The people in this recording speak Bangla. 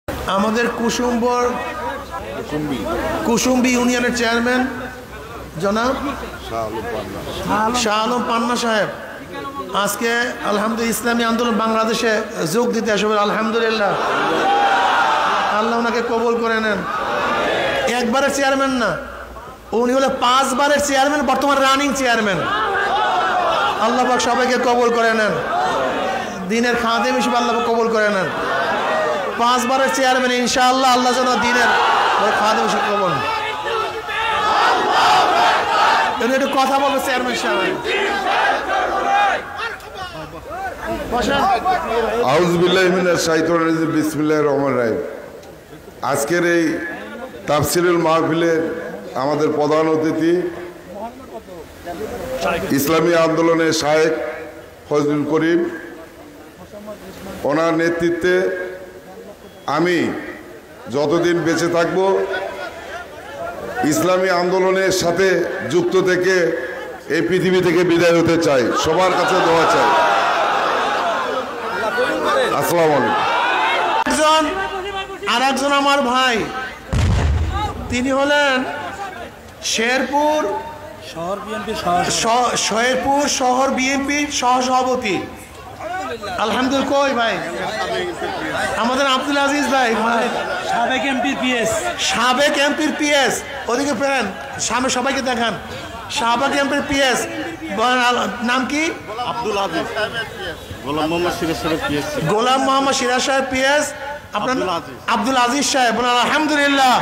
আমাদের কুসুম্বি ইউনিয়নের চেয়ারম্যান জনাব শাহ আলম পান্না সাহেব আজকে আলহামদুলিল্লাহ ইসলামী আন্দোলন বাংলাদেশে যোগ দিতে আসবে। আলহামদুলিল্লাহ, আল্লাহ ওনাকে কবুল করে নেন। একবারের চেয়ারম্যান না, উনি হলো 5 বারের চেয়ারম্যান, বর্তমান রানিং চেয়ারম্যান। আল্লাহ পাক সবাইকে কবুল করে নেন, দিনের খাদেম হিসেবে আল্লাহ পাক কবুল করে নেন। 5 বারের চেয়ারম্যান, ইনশাআল্লাহ আল্লাহ যেন দিনের খাদেম হিসেবে কবুল। একটু কথা বলবো চেয়ারম্যান সাহেব। আউযু বিল্লাহি মিনাশ শাইতানির রাজিম, বিসমিল্লাহির রহমানির রহিম। আজকের এই তাফসীরুল মাহফিলের আমাদের প্রধান অতিথি ইসলামী আন্দোলনের শায়েখ ফজলুল করিম, ওনার নেতৃত্বে আমি যতদিন বেঁচে থাকব ইসলামী আন্দোলনের সাথে যুক্ত থেকে এই পৃথিবী থেকে বিদায় হতে চাই। সবার কাছে দোয়া চাই। আসসালামু আলাইকুম। আরেকজন আমার ভাই, তিনি হলেন শেরপুর শহর বিএনপির সহসভাপতি। আলহামদুলিল্লাহ। কই ভাই আমাদের আব্দুল আজিজ ভাই, সাবেক এমপির পিএস, ওদিকে ফেরেন সামনে সবাইকে দেখান। সাবেক এমপির পিএস, নাম কি? আব্দুল আজিজ, গোলাম মোহাম্মদ সিরাজ সাহেব পিএস। আপনার আব্দুল আজিজ সাহেব। আলহামদুলিল্লাহ।